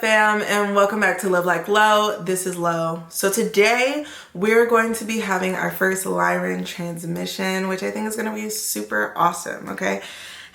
up, fam, and welcome back to Live Like Lo. This is Lo. So today we're going to be having our first Lyran transmission, which I think is going to be super awesome, okay?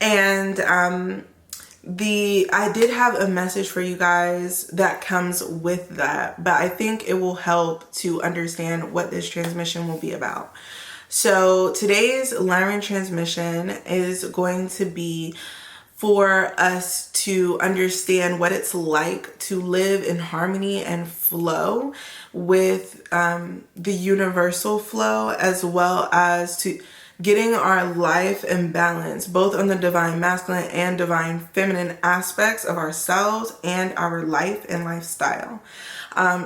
And I did have a message for you guys that comes with that, but I think it will help to understand what this transmission will be about. So today's Lyran transmission is going to be for us to understand what it's like to live in harmony and flow with the universal flow, as well as to getting our life in balance, both on the divine masculine and divine feminine aspects of ourselves and our life and lifestyle.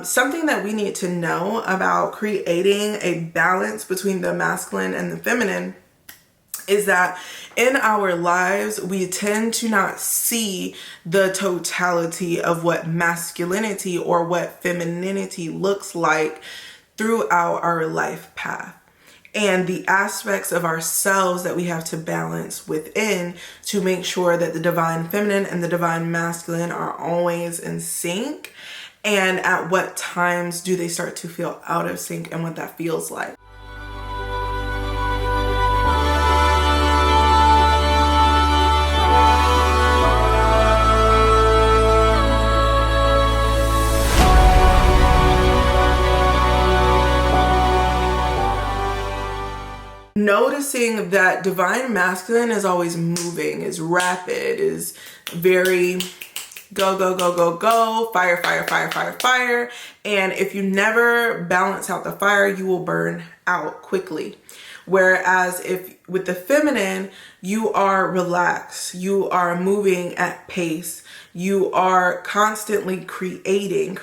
Something that we need to know about creating a balance between the masculine and the feminine is that in our lives, we tend to not see the totality of what masculinity or what femininity looks like throughout our life path, and the aspects of ourselves that we have to balance within to make sure that the divine feminine and the divine masculine are always in sync, and at what times do they start to feel out of sync and what that feels like. Noticing that divine masculine is always moving, is rapid, is very go, go, go, go, go, fire, fire, fire, fire, fire. And if you never balance out the fire, you will burn out quickly. Whereas if with the feminine, you are relaxed, you are moving at pace, you are constantly creating.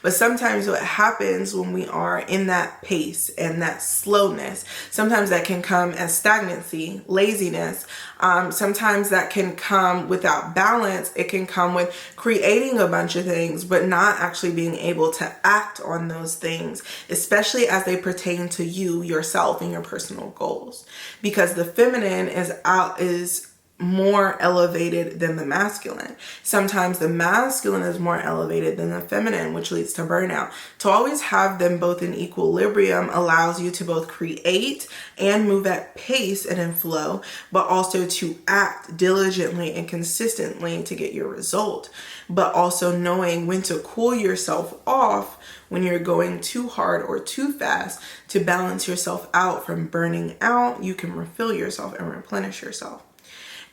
But sometimes what happens when we are in that pace and that slowness, sometimes that can come as stagnancy, laziness. Sometimes that can come without balance. It can come with creating a bunch of things, but not actually being able to act on those things, especially as they pertain to you, yourself, and your personal goals. Because the feminine is more elevated than the masculine. Sometimes the masculine is more elevated than the feminine, which leads to burnout. To always have them both in equilibrium allows you to both create and move at pace and in flow, but also to act diligently and consistently to get your result. But also knowing when to cool yourself off when you're going too hard or too fast to balance yourself out from burning out. You can refill yourself and replenish yourself.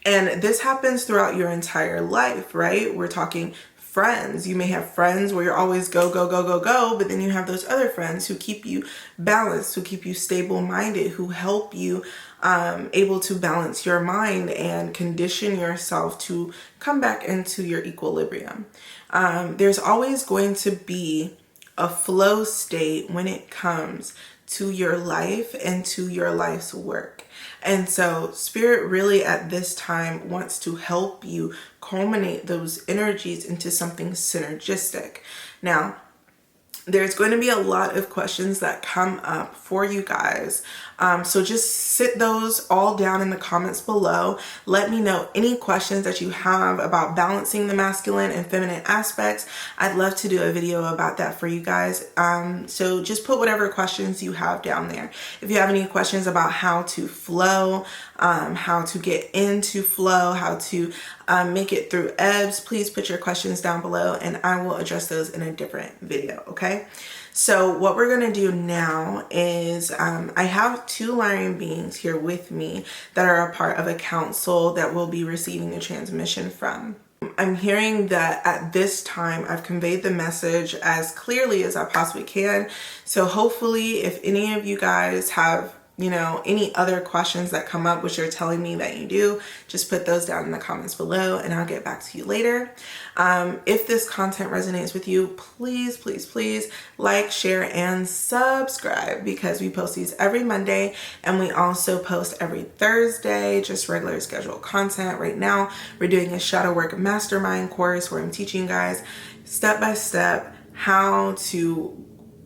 And this happens throughout your entire life, right? We're talking friends. You may have friends where you're always go, go, go, go, go, but then you have those other friends who keep you balanced, who keep you stable-minded, who help you able to balance your mind and condition yourself to come back into your equilibrium. There's always going to be a flow state when it comes to your life and to your life's work. And so Spirit really at this time wants to help you culminate those energies into something synergistic. Now, there's going to be a lot of questions that come up for you guys. So just sit those all down in the comments below. Let me know any questions that you have about balancing the masculine and feminine aspects. I'd love to do a video about that for you guys. So just put whatever questions you have down there. If you have any questions about how to flow, how to get into flow, how to make it through ebbs, please put your questions down below and I will address those in a different video, okay? So what we're going to do now is I have two Lyran beings here with me that are a part of a council that we'll be receiving the transmission from. I'm hearing that at this time I've conveyed the message as clearly as I possibly can. So hopefully if any of you guys have any other questions that come up, which you're telling me that you do, just put those down in the comments below and I'll get back to you later. If this content resonates with you, please, please, please like, share, and subscribe because we post these every Monday and we also post every Thursday, just regular scheduled content. Right now, we're doing a shadow work mastermind course where I'm teaching you guys step by step how to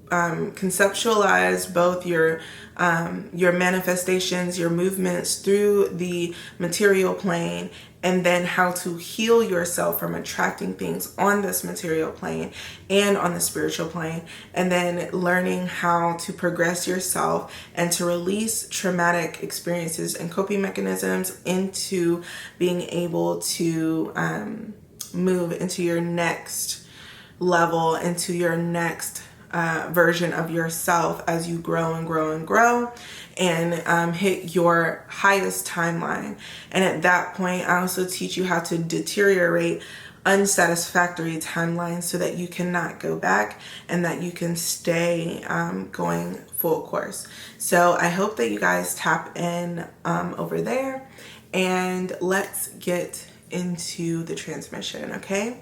conceptualize both your manifestations, your movements through the material plane, and then how to heal yourself from attracting things on this material plane and on the spiritual plane, and then learning how to progress yourself and to release traumatic experiences and coping mechanisms into being able to move into your next level, into your next version of yourself as you grow and grow and grow and hit your highest timeline. And at that point, I also teach you how to deteriorate unsatisfactory timelines so that you cannot go back and that you can stay going full course. So I hope that you guys tap in over there, and let's get into the transmission, okay?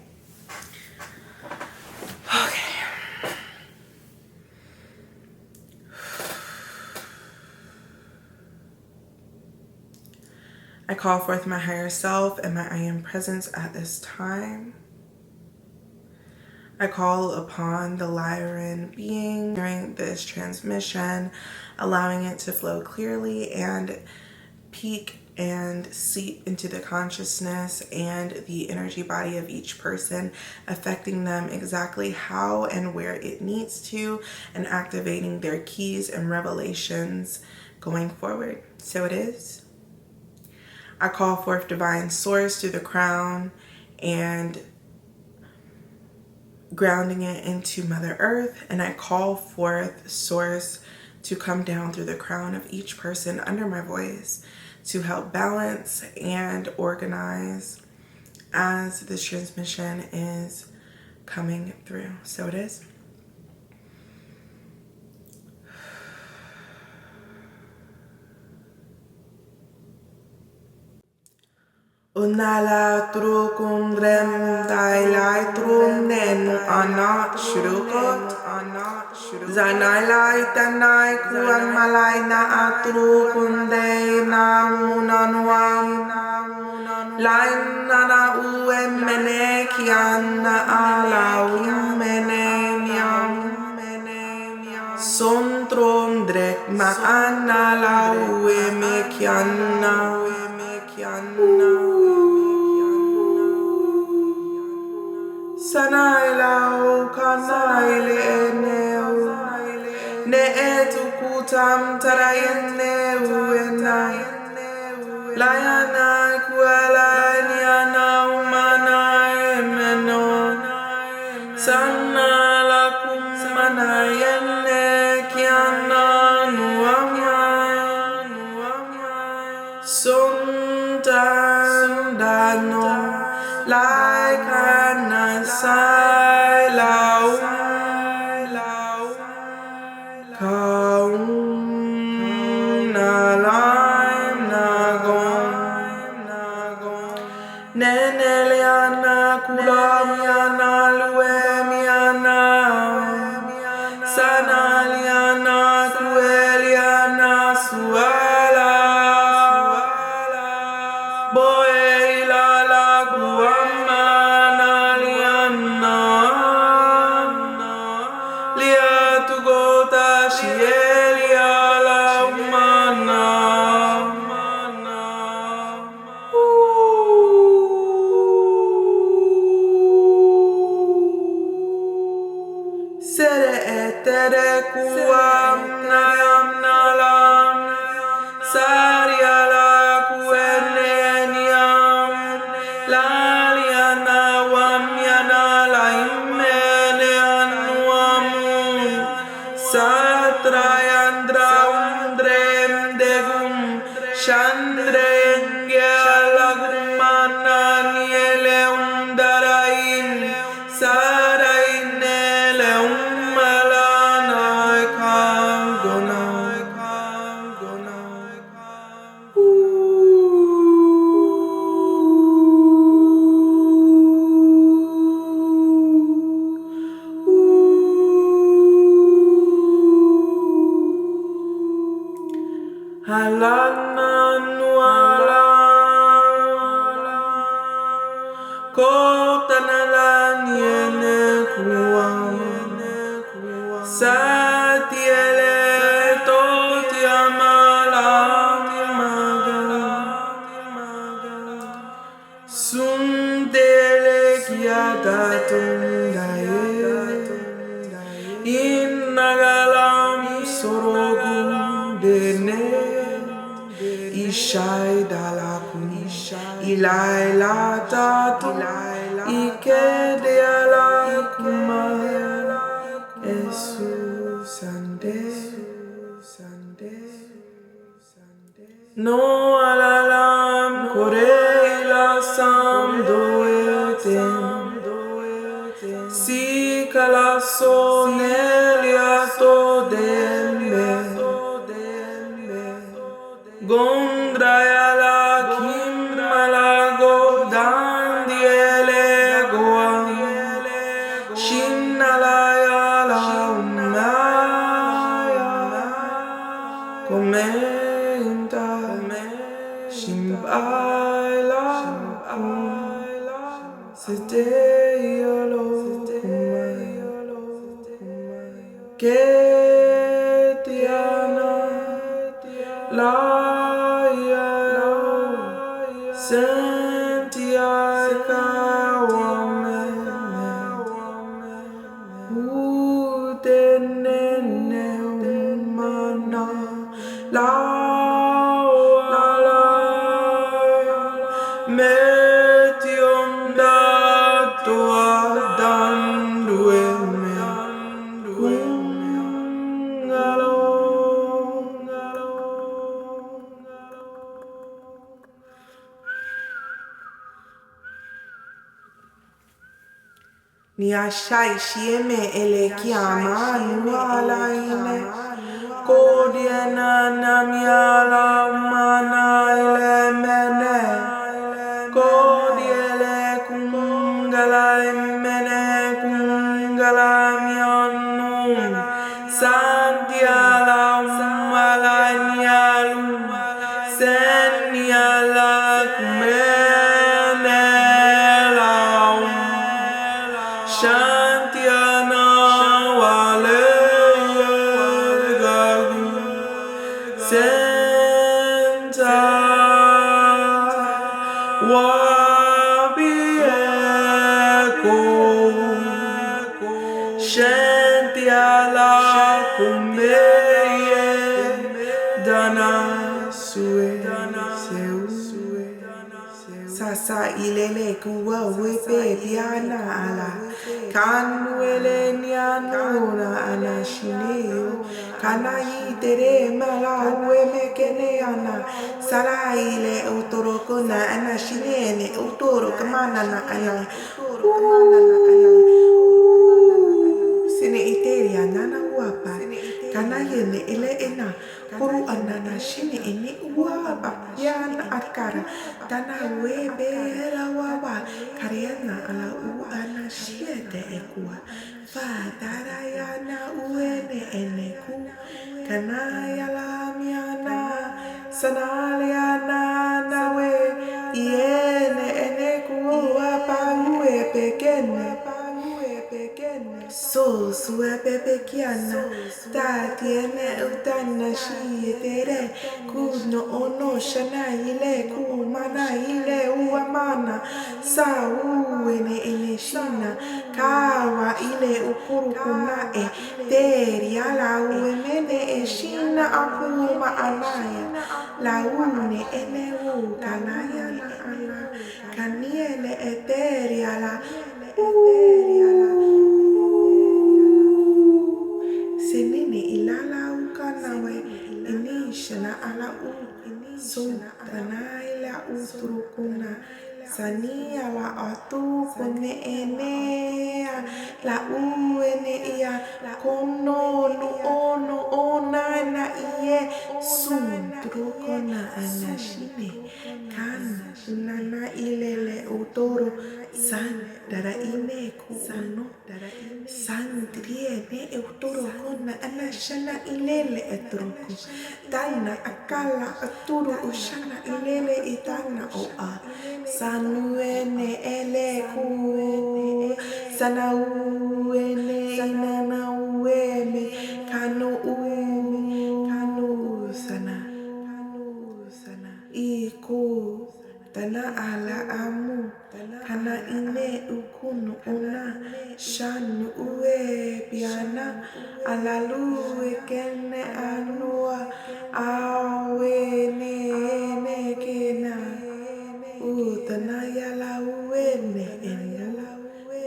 Okay. I call forth my higher self and my I am presence at this time. I call upon the Lyran being during this transmission, allowing it to flow clearly and peak and seep into the consciousness and the energy body of each person, affecting them exactly how and where it needs to, and activating their keys and revelations going forward. So it is. I call forth divine source through the crown and grounding it into Mother Earth, and I call forth source to come down through the crown of each person under my voice to help balance and organize as this transmission is coming through. So it is. Unala trukum drem dailai trum nenu ana shurukot zanailai tanai kuan malai na atru kunde na munanwam lain nana uemene kiana ala umene miam sontrom drek ma ana la ueme kiana Sanailau kanaile eneu ne etukutam tarayeneu enai layana kuala niana umana emeno sanala kumana yenne kiana nuama sondano like an asylum kaum na lime na gon neneliana kulamiana luemiana sanaliana crueliana suala boy Gonna tundaye Innagalam sorogum dene Ishai dalakun Ilai latatu Ikede alakuma Esu sande No alalam korela sam doetem Si kalaso neliato dembe Gondrayala kimalago dandiele goam Shinnalayala umaya Komenta Shimbaila Sideyolo Ketiana Laya Santiago Udenene Umana Lawala Metium Datua Dandueme Ni ashai shieme ele kiama nuala ine Kodiana namiala mana ile mene Kodiele kungala mene kungala mianum Santiala umala nialum Seniala kumene laum Shantiana wale gagu Senta wabieko Shantiala kumeye Dana sue Sasa ilele kuwa wepe piana ala Kanuele nianura anashineo Kana itere mala ueme kene ana Sara ile utoroko na anashinene utoro kamana na ana Sine iteria nana wapa Kana yene ile ena Kuru anana shine ene wapa Yana akara Tana webe hela wawa Kariana ala u anashiete ekua Fadara yana uene eneku Kana yala miana Sanaliana nawe Iene eneku wapa ue pekene So sue pepe kiana Ta tiene utana shiyetere Kuno ono shana ile kumana ile uamana Sa uene ene shina Kawa ile ukuru kunae Teri ala uemene e shina akuma anaya La une ene u kanaya na ala Kaniele eteri ala Senene ilala ukanawe inishana ala u Sultana ila utrukuna Sania la atu kone enea La uene ia kono nu ono ona na iye Suntrukona anashine Kana nana ilele utoro San dara ine kuano San triene utoro kona anashana ilele etroko Tana akala aturu ushana ilele itana oa Sanuene ele ku Sanauene inana ueme Kanu sana Iku Tana ala amu Ana ine ukunu una shanu ue piana alalu ekene anua awe ne kena utana yala uene ena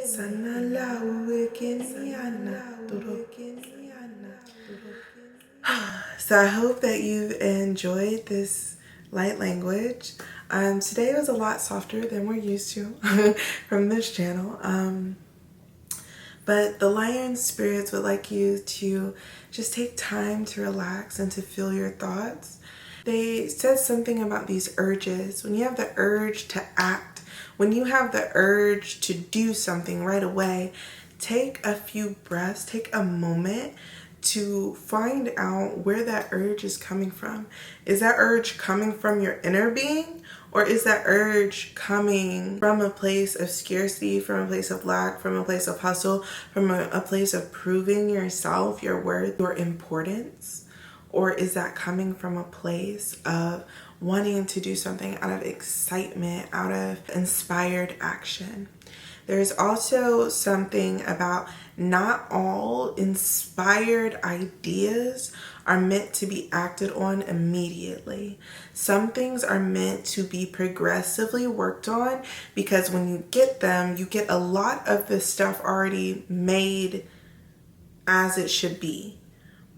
sana la ue keniana toro. So I hope that you've enjoyed this light language. Today was a lot softer than we're used to from this channel. But the Lyran spirits would like you to just take time to relax and to feel your thoughts. They said something about these urges. When you have the urge to act, when you have the urge to do something right away, take a few breaths, take a moment to find out where that urge is coming from. Is that urge coming from your inner being? Or is that urge coming from a place of scarcity, from a place of lack, from a place of hustle, from a place of proving yourself, your worth, your importance? Or is that coming from a place of wanting to do something out of excitement, out of inspired action? There's also something about not all inspired ideas are meant to be acted on immediately. Some things are meant to be progressively worked on, because when you get them, you get a lot of the stuff already made as it should be.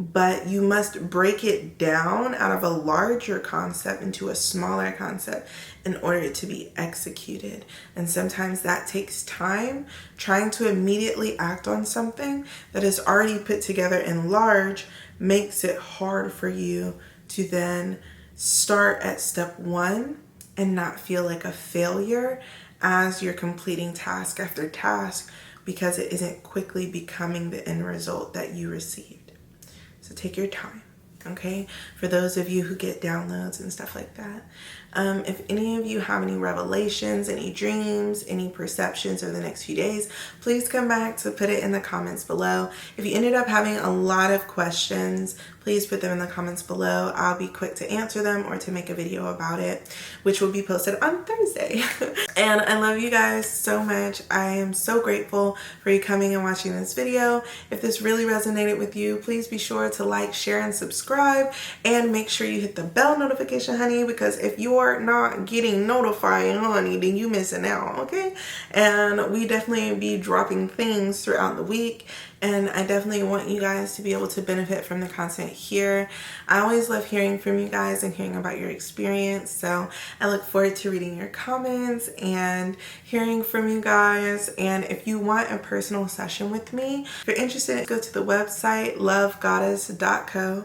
But you must break it down out of a larger concept into a smaller concept in order to be executed. And sometimes that takes time. Trying to immediately act on something that is already put together in large makes it hard for you to then start at step one and not feel like a failure as you're completing task after task, because it isn't quickly becoming the end result that you received. So take your time, okay? For those of you who get downloads and stuff like that. If any of you have any revelations, any dreams, any perceptions over the next few days, please come back to put it in the comments below. If you ended up having a lot of questions, please put them in the comments below. I'll be quick to answer them or to make a video about it, which will be posted on Thursday. And I love you guys so much. I am so grateful for you coming and watching this video. If this really resonated with you, please be sure to like, share, and subscribe. And make sure you hit the bell notification, honey, because if you're not getting notified, honey, then you missing out, okay? And we definitely be dropping things throughout the week. And I definitely want you guys to be able to benefit from the content here. I always love hearing from you guys and hearing about your experience. So I look forward to reading your comments and hearing from you guys. And if you want a personal session with me, if you're interested, go to the website lovegoddess.co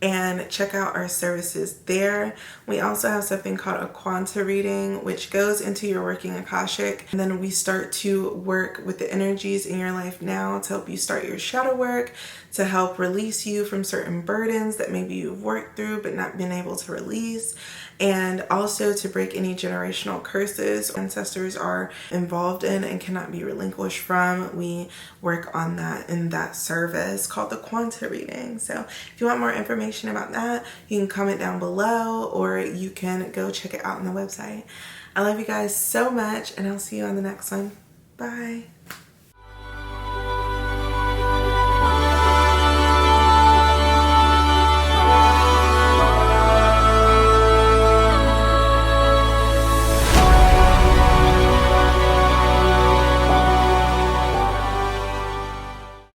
and check out our services there. We also have something called a Quanta reading, which goes into your working Akashic, and then we start to work with the energies in your life now to help you start your shadow work, to help release you from certain burdens that maybe you've worked through but not been able to release, and also to break any generational curses ancestors are involved in and cannot be relinquished from. We work on that in that service called the Quanta reading. So if you want more information about that, you can comment down below, or you can go check it out on the website. I love you guys so much, and I'll see you on the next one. Bye.